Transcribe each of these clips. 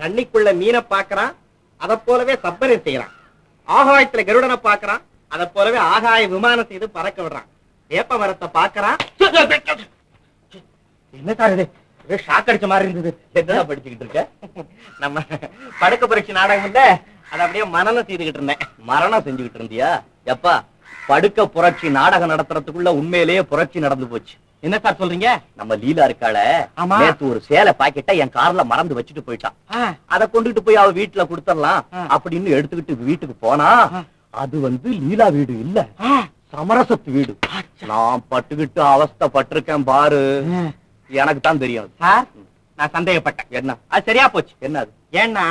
தண்ணிக்குள்ள மீனை பாக்குறான், அத போலவே சப்பனை செய்யறான். ஆகாயத்துல கருடனை பாக்குறான், அத போலவே ஆகாய விமானம் செய்து பறக்க விடுறான். வேப்ப மரத்தை பாக்குறான். என்ன சார் இது? ஷாக் அடிச்ச மாதிரி இருந்தது. என்ன படிச்சுக்கிட்டு இருக்க? நம்ம படுக்க புரட்சி நாடகம் இல்ல, அத அப்படியே மரணம் செய்துகிட்டு இருந்தேன். மரணம் செஞ்சுக்கிட்டு இருந்தியா? எப்பா, படுக்க புரட்சி நாடகம் நடத்துறதுக்குள்ள உண்மையிலேயே புரட்சி நடந்து போச்சு. என்ன சார் சொல்றீங்க? நம்ம லீலா இருக்காள, நேத்து ஒரு சேலை பாக்கெட்டை என் கார்ல மறந்து வச்சுட்டு போயிட்டான். அத கொண்டுட்டு போய் அவ வீட்டுல கொடுத்துடலாம் அப்படின்னு எடுத்துக்கிட்டு வீட்டுக்கு போனா, அது லீலா வீடு இல்ல, சமரசத்து வீடு. நான் பட்டுக்கிட்டு அவஸ்தைப்பட்டிருக்கேன் பாரு. எனக்கு தான் தெரியும் சார். நான் சந்தேகப்பட்டேன். என்ன? அது சரியா போச்சு. என்ன? ஏன்னா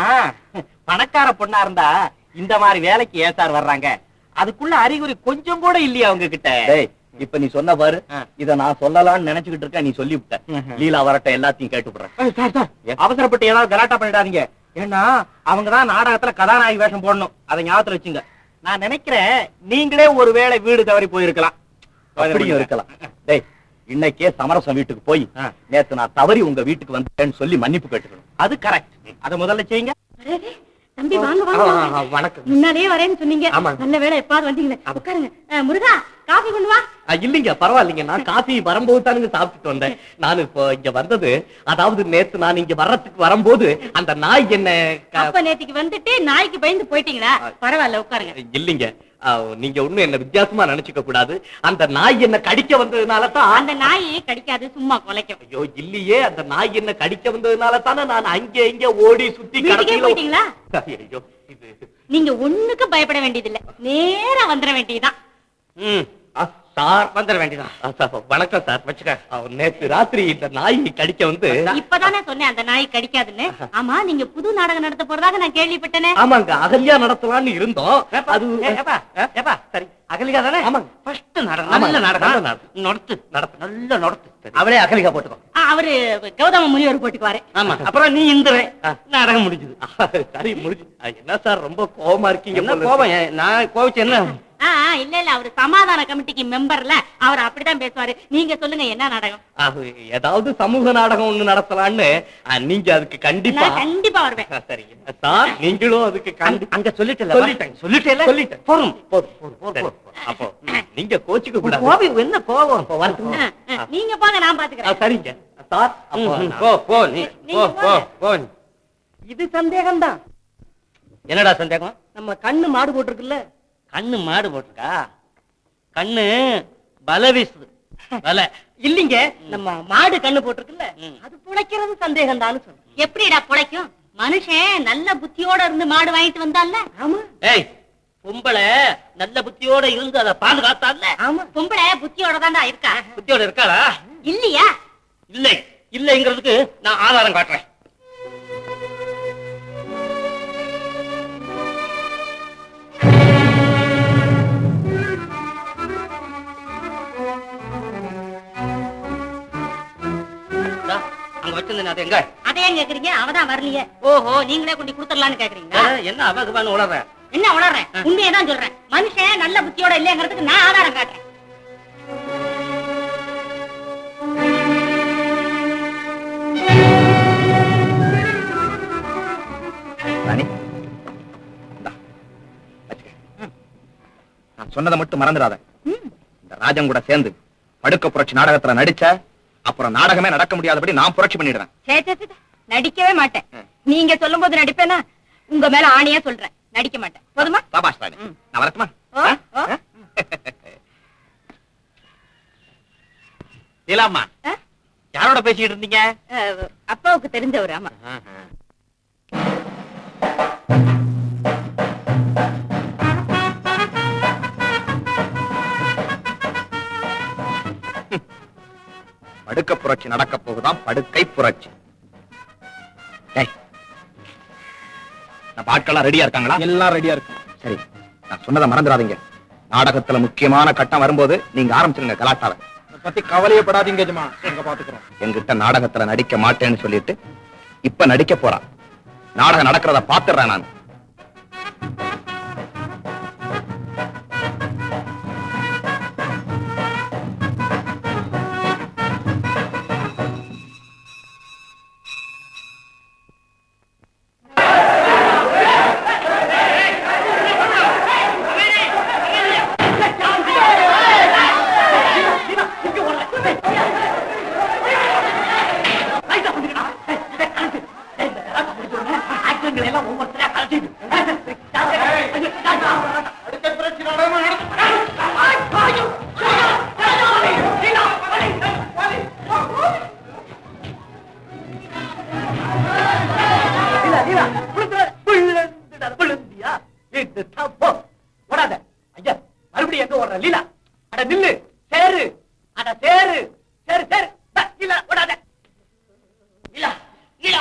பணக்கார பொண்ணா இருந்தா இந்த மாதிரி வேலைக்கு ஏன் சார் வர்றாங்க? அதுக்குள்ள அறிகுறி கொஞ்சம் கூட இல்லையா அவங்க கிட்ட? இப்ப நீ சொன்ன பாரு, இத நான் சொல்லலாம்னு நினைச்சுக்கிட்டு இருக்கேன், நீ சொல்லிவிட்ட. லீலா வரட்ட எல்லாத்தையும் கேட்டுப்படுறேன். அவசரப்பட்டு ஏதாவது கலாட்டா பண்ணிடாதீங்க. ஏன்னா அவங்கதான் நாடகத்துல கதாநாயகி வேஷம் போடணும், அதை ஞாபகத்துல வச்சுங்க. நான் நினைக்கிறேன் நீங்களே ஒருவேளை வீடு தவறி போயிருக்கலாம். அப்படியும் இருக்கலாம். டேய், இன்னைக்கே சமரசம் வீட்டுக்கு போய் நேத்து நான் தவறி உங்க வீட்டுக்கு வந்தேன்னு சொல்லி மன்னிப்பு கேட்டுக்கணும். அது கரெக்ட். அத முதல்ல செய்யுங்க. தம்பி வாங்க வாங்க. வணக்கம். முன்னாடியே வரேன்னு சொன்னீங்க. நல்ல வேளை எப்பாவது வந்தீங்களே. உட்காருங்க. முருகா, காபி கொண்டு வா. இல்லீங்க, பரவாயில்லைங்க. நான் காபி வரும்போது தானுங்க சாப்பிட்டுட்டு வந்தேன். நான் இப்போ இங்க வந்தது, அதாவது நேத்து நான் இங்க வர்றதுக்கு வரும்போது அந்த நாய் என்ன... அப்ப நேத்துக்கு வந்துட்டு நாய்க்கு பயந்து போயிட்டீங்களா? பரவாயில்ல, உட்காருங்க. இல்லீங்க, நீங்க ஒண்ணும் என்ன வித்தியாசமா நினைச்சுக்க கூடாது. அந்த நாய் என்ன கடிக்க வந்ததுனால தான்... அந்த நாய் கடிக்காது, சும்மா குலைக்கும். ஐயோ இல்லையே, அந்த நாய் என்ன கடிக்க வந்ததுனால தானே நான் அங்கே இங்க ஓடி சுத்தி போயிட்டீங்களா? ஐயோ, நீங்க ஒண்ணுக்கு பயப்பட வேண்டியதில்லை, நேரா வந்துட வேண்டியதுதான். சார் வந்துட வேண்டியதான். வணக்கம் சார், வச்சுக்க. நேற்று ராத்திரி இந்த நாய் கடிக்க வந்து... இப்பதானே சொன்னேன் அந்த நாய் கடிக்காதுன்னு. ஆமா, நீங்க புது நாடகம் நடத்த போறதாக நான் கேள்விப்பட்டேனே. ஆமாங்க, அகல்யா நடத்தலாம்னு இருந்தோம். அது சரி, அகலிகா தானே? ஆமாங்க, ஃபர்ஸ்ட் நாடகம். நல்ல நாடகம் நடத்து, நல்ல நடத்து. அவளே அகலிகா போட்டுக்கோ. அவரு கௌதம முனிவர் போட்டுக்குவாரு. ஆமா, அப்புறம் நீ இந்த நாடகம் முடிஞ்சது. சரி, முடிஞ்சு. என்ன சார் ரொம்ப கோபமா இருக்கீங்க? என்ன கோபம்? நான் கோபிச்சு என்ன? இல்ல இல்ல, அவரு சமாதான கமிட்டிக்கு மெம்பர்ல, அவர் அப்படிதான் பேசுவாரு. நீங்க சொல்லுங்க, என்ன நாடகம்? ஏதாவது சமூக நாடகம் ஒண்ணு நடத்தலான்னு. நீங்க அதுக்கு கண்டிப்பா வருவேன். சரி சார், நீங்களும் அதுக்கு அங்க சொல்லிட்டேன். அப்போ நீங்க கோச்சுக்க கூடாது. என்ன கோபம்? நீங்க போங்க, நான் பாத்துக்கிறேன். சரிங்க சார். இது சந்தேகம் தான். என்னடா சந்தேகம்? நம்ம கண்ணு மாடு போட்டிருக்குல்ல. கண்ணு மாடு போட்டிருக்கா? கண்ணு பல வீசுது. பல இல்லீங்க, நம்ம மாடு கண்ணு போட்டிருக்குல்ல, அது புழைக்கிறது சந்தேகம் தான். எப்படிடா புழைக்கும்? மனுஷன் நல்ல புத்தியோட இருந்து மாடு வாங்கிட்டு வந்தால. ஆமா. ஏய், பொம்பளை நல்ல புத்தியோட இருந்து அதை பாதுகாத்தால. ஆமா, பொம்பளை புத்தியோட தான்டா இருக்கா. புத்தியோட இருக்காளா? இல்லையா? இல்லை, இல்லைங்கிறதுக்கு நான் ஆதாரம் காட்டுறேன். அதையும் கேக்குறீங்க? அவதான் வரலையே. ஓஹோ, நீங்களே கொண்டு கொடுத்துடலான்னு கேக்குறீங்க. என்ன அவன் உளற? என்ன உளறேன்? உண்மையதான் சொல்றேன். மனுஷன் நல்ல புத்தியோட இல்லைங்கிறதுக்கு நான் ஆதாரம் காட்டுறேன். நான் சொன்னதை மட்டும் மறந்துடாத. இந்த ராஜன் கூட சேர்ந்து படுக்க புரட்சி நாடகத்துல நடிச்ச அப்புறம் நாடகமே நடக்க முடியாதபடி நான் புரட்சி பண்ணிடுறேன். நடிக்கவே மாட்டேன். நீங்க சொல்லும் போது நடிப்பேனா? உங்க மேல ஆணையா சொல்றேன், நடிக்க மாட்டேன். போதுமா? சபாஷ் ராணி, நான் வரட்டுமா? இல்லாமா, யாரோட பேசிட்டு இருந்தீங்க? அப்பாவுக்கு தெரிஞ்சவர். ஆமா. படுக்க புரட்சி நடக்க போகுதான், படுக்கை புரட்சி. பாட்கள்லாம் ரெடியா இருக்காங்களா? எல்லாம் ரெடியா இருக்கு. சரி, நான் சொன்னதை மறந்துடாதீங்க. நாடகத்துல முக்கியமான கட்டம் வரும்போது நீங்க ஆரம்பிச்சிருங்க கலாட்டாவை. பத்தி கவலையப்படாதீங்க ஜமா, எங்க பாத்துக்கிறோம். என்கிட்ட நாடகத்துல நடிக்க மாட்டேன்னு சொல்லிட்டு இப்ப நடிக்க போறான். நாடகம் நடக்கிறத பாத்துறேன் நான். போற லீலா, அட நில்லு, சேரு, அட சேரு, சேரு சேரு, லீலா ஓடாத, லீலா லீலா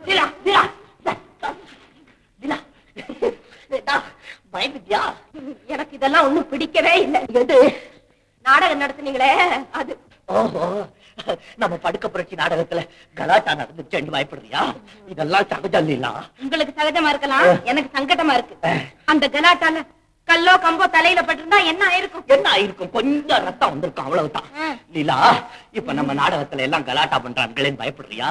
லீலா லீலா லீலா, பயந்துட்டியா? எனக்கு இதெல்லாம் ஒண்ணும் பிடிக்கவே இல்லை. எது? நாடகம் நடத்துனீங்களே அது. ஓஹோ, நம்ம படுக்க புரட்சி நாடகத்துல கலாட்டா நடந்துச்சு பயப்படுறியா? இதெல்லாம் சகஜம் லீலா. உங்களுக்கு சகஜமா இருக்கலாம், எனக்கு சங்கடமா இருக்கு. அந்த கலாட்டால கல்லோ கம்போ தலையில பட்டிருந்தா என்ன ஆயிருக்கும்? என்ன ஆயிருக்கும்? கொஞ்சம் ரத்தம் வந்திருக்கும், அவ்வளவுதான். லீலா, இப்ப நம்ம நாடகத்துல எல்லாம் கலாட்டா பண்றாங்களேன்னு பயப்படுறியா?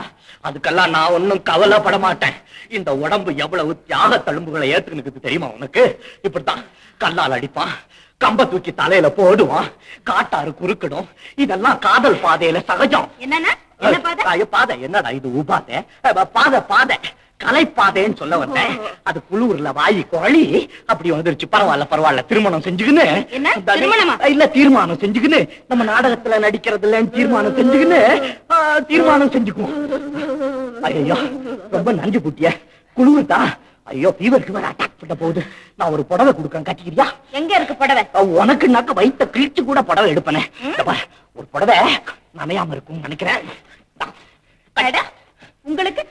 அதுக்கெல்லாம் நான் ஒன்னும் கவலைப்பட மாட்டேன். இந்த உடம்பு எவ்வளவு தியாக தழும்புகளை ஏத்துக்கிட்டு தெரியுமா உனக்கு? இப்படித்தான் கல்லால் அடிப்பான், கம்ப தூக்கி தலையில போடுவான், காட்டாறு குறுக்கிடும். இதெல்லாம் காதல் பாதையில சகஜம். என்னன்னா என்ன பாதை? பாதை என்னடா இது? உபாதை பாதை, பாதை கலைப்பாதைன்னு சொல்ல வந்தேன். அது குளூர்ல வாயி குழி அப்படி வந்துருச்சு. பரவாயில்ல பரவாயில்ல, திருமணம் செஞ்சுக்கின்னு. இல்ல, தீர்மானம் செஞ்சுக்கின்னு நம்ம நாடகத்துல நடிக்கிறதுல தீர்மானம் செஞ்சுக்கின்னு தீர்மானம் செஞ்சுக்குவோம். ஐயோ, ரொம்ப நஞ்சு குட்டிய குளூர் தான். ஐயோ, ஃபீவருக்கு வேற அட்டாக் பண்ண போகுது. நான் ஒரு புடவை கொடுக்கறேன், கட்டிக்கிறியா? எங்க இருக்கு புடவை? உனக்கு நாக்க வயித்த கிழிச்சு கூட புடவை எடுப்பனே. ஒரு புடவை நனையாம இருக்கும் நினைக்கிறேன். உங்களுக்கு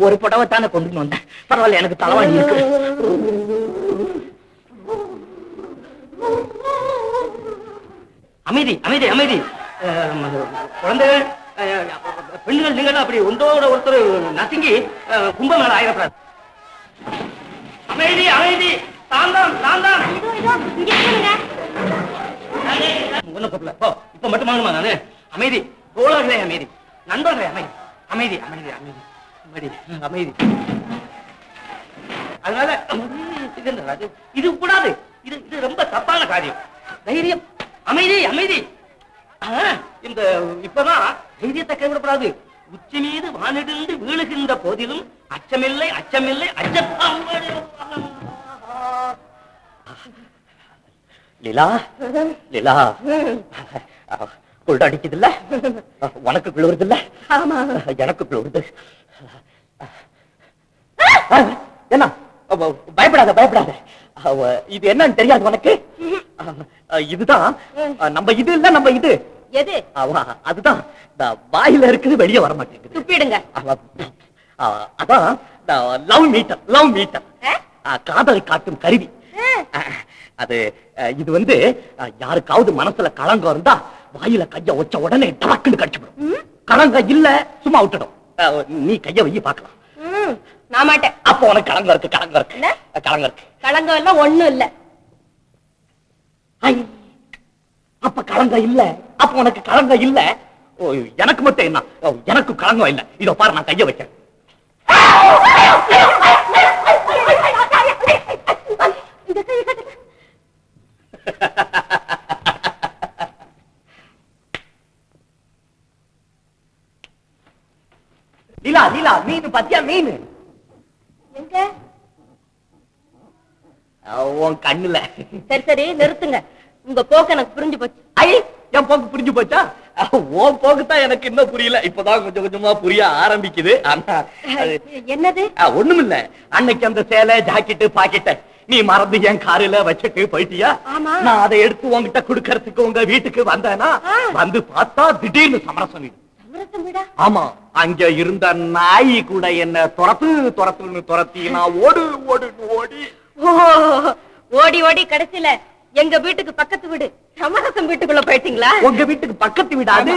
ஒரு புடவை தானே கொண்டு வந்தேன். பரவாயில்ல, எனக்கு தலைவாணி இருக்கு. அமைதி அமைதி அமைதி. குழந்தைகள், பெண்கள், நீங்கள் அப்படி ஒன்றோட ஒருத்தர் நசுங்கி கும்பமேள ஆயிரப்படாது. அமைதி அமைதி. தாந்தான் தாந்தான். இப்ப மட்டும் வாங்கணுமா நானு? அமைதி. தோழர்களே அமைதி, நண்பர்களே அமைதி, அமைதி அமைதி அமைதி அமைதி அமைதி. அதனால இது கூடாது, இது இது ரொம்ப தப்பான காரியம். தைரியம், அமைதி அமைதி. இந்த இப்பதான் தைரியத்தை கைவிடப்படாது. உச்சி மீது வானிடிந்து வீழுகின்ற போதிலும் அச்சமில்லை அச்சமில்லை அச்சத்தாம். லீலா லீலா, குளிர் அடிக்குது இல்ல? உனக்கு குளிருது இல்ல? எனக்கு குளிருது. என்ன? பயப்படாத பயப்படாத. இது என்னன்னு தெரியாது உனக்கு? இதுதான் நம்ம இது இல்ல, நம்ம இது எது? அதுதான் வாயில இருக்குது, வெளியே வர மாட்டேங்குது. துப்பிடுங்க. அதான் லவ் மீட்டர். லவ் மீட்டர் காதலை காட்டும் கருவி அது. இது வந்து யாருக்காவது மனசுல களங்கம் இருந்தா வாயில கைய வச்ச உடனே டக்குன்னு கடிச்சுடும். களங்கம் இல்ல, சும்மா விட்டுடும். நீ கைய வைய பாக்கலாம். நான் மாட்டேன். அப்ப உனக்கு களங்கம் இருக்கு. களங்கம் இருக்கு, களங்கம் இருக்கு. களங்கம் எல்லாம் ஒண்ணும் இல்ல. அப்ப களங்கம் இல்ல, அப்ப உனக்கு களங்கம் இல்ல. எனக்கு மட்டும் என்ன? எனக்கு களங்கம் இல்ல. இதோ பாரு, நான் கைய வைக்கிறேன். லீலா லீலா, மீன் பாத்தியா? மீன் எங்க? உன் கண்ணுல. சரி சரி, நிறுத்துங்க. உங்க போக்கு எனக்கு புரிஞ்சு போச்சு. என் போக்கு புரிஞ்சு போச்சா? உன் போக்குதான் எனக்கு இன்னும் புரியல. இப்பதான் கொஞ்சம் கொஞ்சமா புரிய ஆரம்பிக்குது. என்னது? ஒண்ணுமில்ல. அன்னைக்கு அந்த சேலை ஜாக்கெட்டு பாக்கெட்ட நீ மறந்து என் காரில வச்சுட்டு போயிட்டியா? நான் அதை எடுத்து உங்ககிட்ட குடுக்கறதுக்கு உங்க வீட்டுக்கு வந்தேனா, வந்து பார்த்தா திடீர்னு சமரசம் வீடு. ஆமா, அங்க இருந்த நாய் கூட என்ன துரத்துன்னு துரத்தி நான் ஓடு ஓடுன்னு ஓடி ஓடி ஓடி கடைசியில எங்க வீட்டுக்கு பக்கத்து வீடு சமரசம் வீட்டுக்குள்ள போயிட்டீங்களா? உங்க வீட்டுக்கு பக்கத்து வீடாது.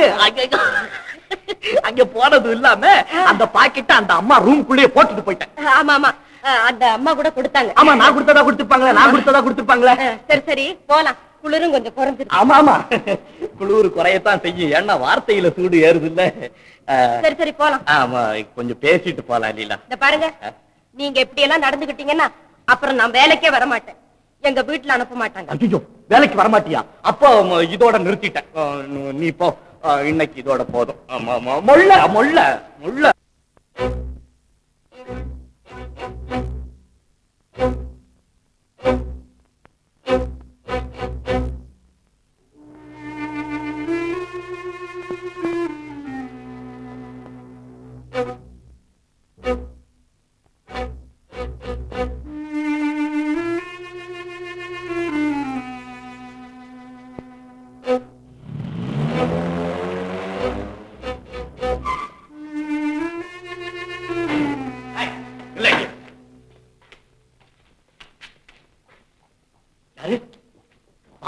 அங்க போனது இல்லாம அந்த பாக்கெட்ட அந்த அம்மா ரூம்குள்ளேயே போட்டுட்டு போயிட்டேன். ஆமா ஆமா, அந்த அம்மா கூட கொடுத்தாங்க. ஆமா, நான் கொடுத்ததா கொடுத்துருப்பாங்களே, நான் கொடுத்ததா கொடுத்துருப்பாங்களே. சரி சரி, போலாம். குளிரும் கொஞ்சம் குறைஞ்சிருக்கு. ஆமா ஆமா, குளிர் குறையத்தான் செய்யும். ஏன்னா வார்த்தையில சூடு ஏறுது இல்ல. சரி சரி, போலாம். ஆமா, கொஞ்சம் பேசிட்டு போலாம். லீலா, இந்த பாருங்க, நீங்க இப்படி எல்லாம் நடந்துகிட்டீங்கன்னா அப்புறம் நான் வேலைக்கே வர மாட்டேன். எங்க வீட்டுல அனுப்ப மாட்டாங்க. ஐயோ, வேலைக்கு வர மாட்டியா? அப்போ இதோட நிறுத்திட்டேன். நீ போ, இன்னைக்கு இதோட போதும். மொள்ள மொள்ள மொள்ள.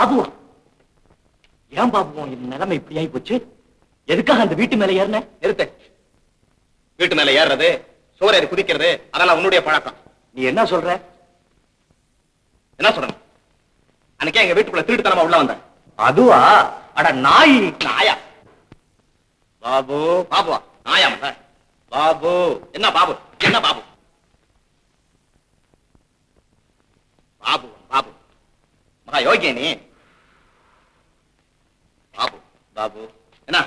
பாபுவா? ஏன் பாபுவோம் இந்த நிலைமை இப்படி ஆகி போச்சு? எதுக்காக அந்த வீட்டு மேல ஏறின? நிறுத்த. வீட்டு மேல ஏறுறது, சோரேறி குதிக்கிறது, அதெல்லாம் உன்னுடைய பழக்கம். நீ என்ன சொல்ற? என்ன சொல்லணும்? அன்னைக்கே எங்க வீட்டுக்குள்ள திருட்டுத்தனமா உள்ள வந்த. அதுவா? அட நாய்! நாயா? பாபு. பாபுவா? நாயா மத்த? பாபு. என்ன பாபு? என்ன பாபு? பாபு பாபு மகா யோகிய நீ. பாபு பாபு என்ன?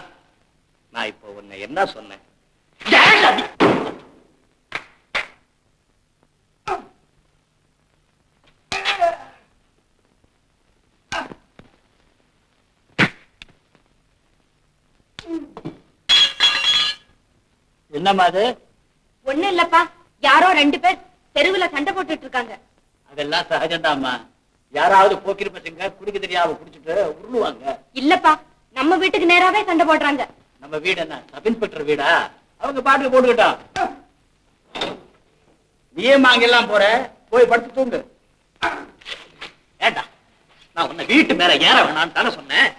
நான் இப்போ உன்னை என்ன சொன்னேன்? என்னம்மா அது? ஒண்ணு இல்லப்பா, யாரோ 2 பேர் தெருவுல சண்டை போட்டுட்டு இருக்காங்க. அதெல்லாம் சகஜம்தாம்மா. யாராவது போக்கிரி பசங்க குடிக்க தெரியாம குடிச்சிட்டு உருளுவாங்க. இல்லப்பா, நம்ம வீட்டுக்கு நேராவே சண்டை போடுறாங்க. நம்ம வீடு என்ன சப் இன்ஸ்பெக்டர் வீடா? அவங்க பாட்டுக்கு போட்டுக்கிட்டோம். நீயே அங்கெல்லாம் போற, போய் படுத்து தூங்கு. ஏண்டா நான் உன்னை வீட்டு மேல ஏற வேணான்னு தானே சொன்னேன்.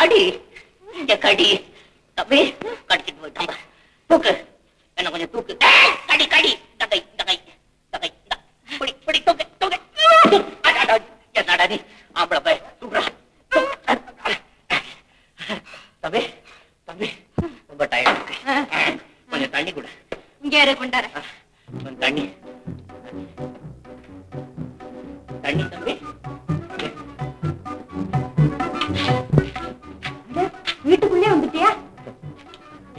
அடி இங்க கடி தம்பி, கடிச்சிட்டு போயிட்டாங்க. தூக்கு, என்ன கொஞ்சம் தூக்கு. கடி கடி தகை தகை தகை பிடி பிடி தூக்கு தூக்கு. என்னடா நீ ஆம்பளை போய் தூக்குறா. தம்பி தம்பி ரொம்ப டயர்ட் இருக்கு, கொஞ்சம் தண்ணி கூட. இங்க இரு, கொண்டார. கொஞ்சம் தண்ணி தண்ணி தம்பி. வீட்டுக்குள்ளே வந்துட்டியா?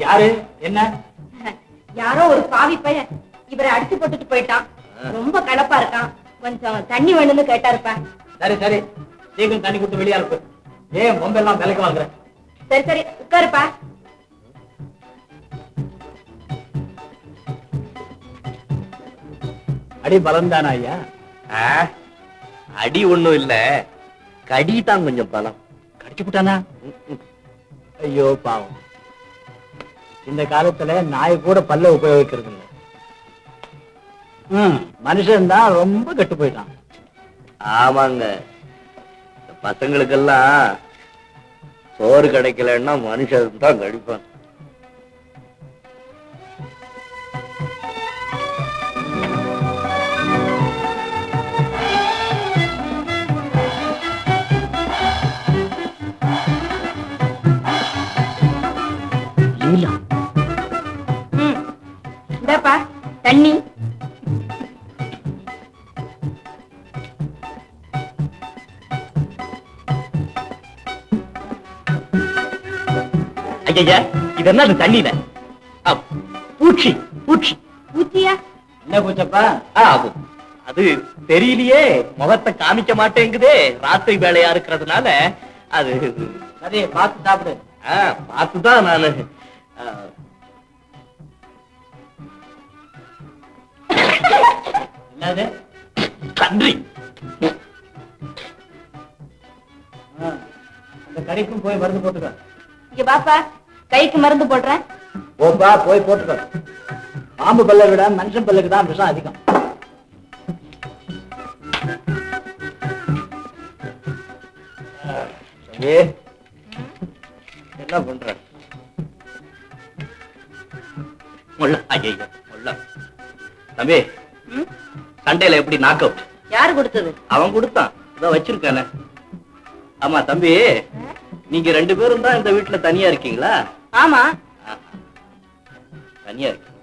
யாரு? என்ன? யாரோ ஒரு பாவி பையன் இவரை அடிச்சு போட்டுட்டு போயிட்டான். ரொம்ப கலப்பா இருக்கான், கொஞ்சம் தண்ணி வேணும்னு கேட்டாருப்பா. சரி சரி, சீக்கிரம் தண்ணி கொடுத்து வெளியா இருக்கு. ஏன் பொம்பெல்லாம் விலைக்கு வாங்குற? சரி சரி, உட்காருப்பா. அடி பலம் ஐயா? அடி ஒண்ணும் இல்ல, கடி தான் கொஞ்சம் பலம். கடிச்சு போட்டானா? ஐயோ பாவம், இந்த காலத்துல நாய் கூட பல்ல உபயோகிக்கிறது இல்ல. மனுஷன் தான் ரொம்ப கெட்டு போயிட்டான். ஆமாங்க, பசங்களுக்கெல்லாம் சோறு கிடைக்கலன்னா மனுஷன் தான் கடிப்பான். இந்தாப்பா தண்ணி. ஐயா, இது என்ன தண்ணியில? பூச்சி பூச்சி. பூச்சியா? என்ன பூச்சப்பா? அது தெரியலையே, முகத்தை காமிக்க மாட்டேங்குதே, ராத்திரி வேலையா இருக்கிறதுனால. அது சரி, பார்த்து சாப்பிடு. பார்த்துதான் நானு. என்னது? கன்றி. அந்த கறிக்கும் போய் மருந்து போட்டுக்க. இங்க பாப்பா, கைக்கு மருந்து போடுறேன். போப்பா, போய் போட்டுக்க. பாம்பு பல்லை விட மனுஷன் பல்லுக்கு தான் விஷம் அதிகம். என்ன பண்ற? முள்ள. ஐயா முள்ள. தம்பி, சண்டையில எப்படி நாக் அவுட்? யாரு கொடுத்தது? அவன் கொடுத்தான், இதை வச்சிருக்கானே. ஆமா தம்பி, நீங்க 2 பேரும் தான் இந்த வீட்டுல தனியா இருக்கீங்களா? ஆமா. தனியா இருக்கீங்களா?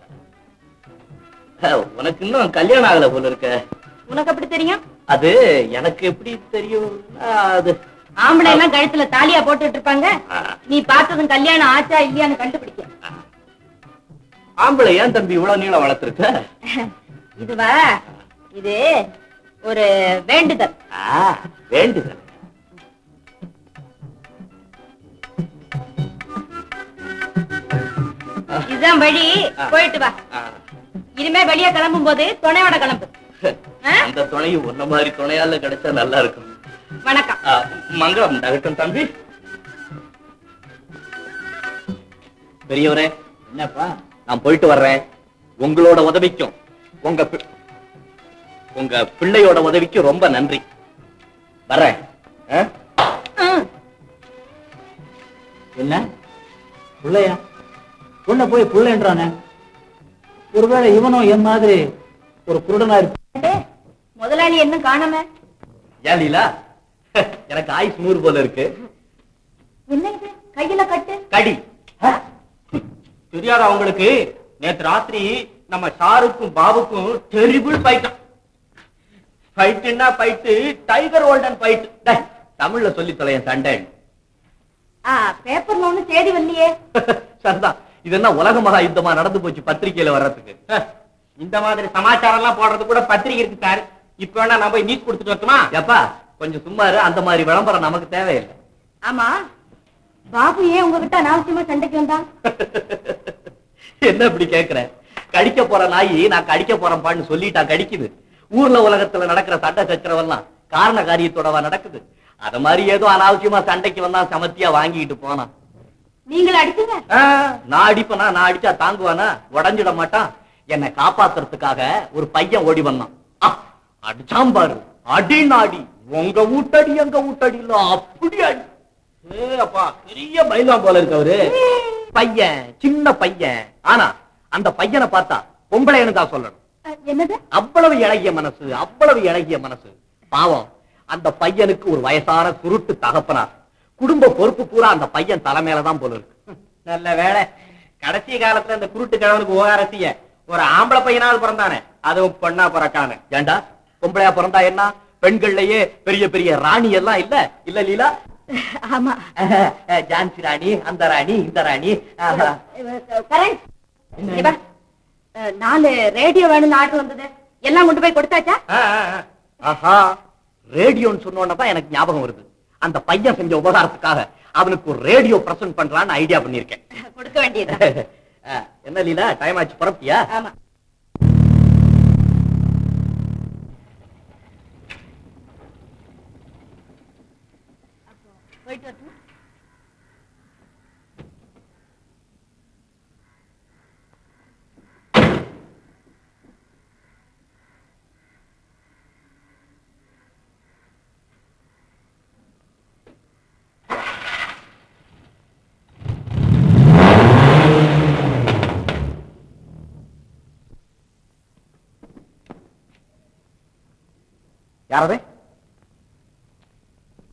உனக்கு இன்னும் கல்யாணம் ஆகல போல இருக்க. உனக்கு எப்படி தெரியும்? அது எனக்கு எப்படி தெரியும்? அது ஆம்பளை எல்லாம் கழுத்துல தாலியா போட்டுட்டு இருப்பாங்க. நீ பார்த்ததும் கல்யாணம் ஆச்சா இல்லையான்னு கண்டுபிடிக்க. ஆம்பளை ஏன் தம்பி இவ்வளவு நீளம் வளர்த்திருக்க? இதுவா? இது ஒரு வேண்டுதல். வேண்டுதல். இதுதான் வழி, போயிட்டு வா. இனிமே வெளியே கிளம்பும் போது துணையோட கிளம்பு. அந்த துணையும் ஒன்ன மாதிரி துணையால கிடைச்சா நல்லா இருக்கும். வணக்கம். மங்களம் டாக்டர் தம்பி. பெரியவரே. என்னப்பா? நான் போயிட்டு வர்றேன். உங்களோட உதவிக்கும் உங்க பிள்ளையோட உதவிக்கும் ரொம்ப நன்றி. வர்றேன். என்ன பிள்ளையா? பொண்ணை போய் பிள்ளைன்றானே. ஒருவேளை இவனும் என் மாதிரி ஒரு குருடனா இருக்க. முதலாளி என்ன காணாம? ஏன் லீலா, எனக்கு ஆயுஸ் 100 போல இருக்கு. என்ன இது கையில கட்டு? கடி தெரியாதா உங்களுக்கு? நேத்து ராத்திரி நம்ம ஷாருக்கும் பாபுக்கும் டெரிபிள் ஃபைட். ஃபைட்னா ஃபைட், டைகர் ஹோல்டன் ஃபைட். தமிழ்ல சொல்லி தொலையன் சண்டை. பேப்பர்ல ஒண்ணு தேடி வரலையே. சரிதான். இது என்ன உலக மகா யுத்தமா நடந்து போச்சு பத்திரிகையில வர்றதுக்கு? இந்த மாதிரி சமாச்சாரம் எல்லாம் போடுறது கூட பத்திரிகை இருக்கு சார். இப்ப வேணா நான் போய் நீட் கொடுத்துட்டு வரட்டுமா? எப்பா கொஞ்சம் சும்மா இரு. அந்த மாதிரி விளம்பரம் நமக்கு தேவையில்லை. ஆமா, பாபு ஏன் உங்ககிட்ட அனாவசியமா சண்டைக்கு வந்தான்? என்ன இப்படி கேக்குற? கடிக்க போற நாயி நான் கடிக்க போறேன்பான்னு சொல்லிட்டா கடிக்குது. ஊர்ல உலகத்துல நடக்கிற சண்டை சச்சரவெல்லாம் காரண காரியத்தோடவா நடக்குது? அத மாதிரி ஏதோ அனாவசியமா சண்டைக்கு வந்தா சமத்தியா வாங்கிட்டு போனான். நீங்கள அடிச்சீங்க? நான் அடிப்பனா? நான் அடிச்சா தாங்குவானா? உடஞ்சிட மாட்டான். என்னை காப்பாத்துறதுக்காக ஒரு பையன் ஓடி வந்தான். அடிச்சாம் பாரு, அடி நாடி. உங்க வீட்டடி எங்க வீட்டடி இல்ல, அப்படி அடி. அப்பா பெரிய பயந்தான் போல இருக்கு அவரு. பையன், சின்ன பையன். ஆனா அந்த பையனை பார்த்தா பொம்பளைன்னு தான் சொல்லணும். என்னது? அவ்வளவு இழகிய மனசு, அவ்வளவு இழகிய மனசு. பாவம், அந்த பையனுக்கு ஒரு வயசான குருட்டு தகப்பனா. குடும்ப பொறுப்பு பூரா அந்த பையன் தலைமையிலதான் போல இருக்கு. நல்ல வேலை, கடைசி காலத்துல இந்த குருட்டு கிழவனுக்கு ஓகாரசிய ஒரு ஆம்பளை பையனாவது பிறந்தானே, அதுவும் பொண்ணா பிறக்கானு. ஏண்டா பொம்பளையா பிறந்தா என்ன? பெண்கள்லயே பெரிய பெரிய ராணி எல்லாம் இல்ல இல்ல லீலா? ஆமா, ஜான்சி ராணி, அந்த ராணி, இந்த ராணி. கரண், 4 ரேடியோ வேணும்னு ஆர்டர் வந்தது. எல்லாம் கொண்டு போய் கொடுத்தாச்சா? ஆஹா, ரேடியோன்னு சொன்னோன்னதான் எனக்கு ஞாபகம் வருது. அந்த பையன் செஞ்ச உபகாரத்துக்காக அவனுக்கு ஒரு ரேடியோ பிரசன்ட் பண்றான்னு ஐடியா பண்ணிருக்கேன். கொடுக்க வேண்டியது. என்ன லீலா, டைம் ஆச்சு, புறப்பட்டியா? ஆமா. போயிட்டு வரட்டும். யாரது?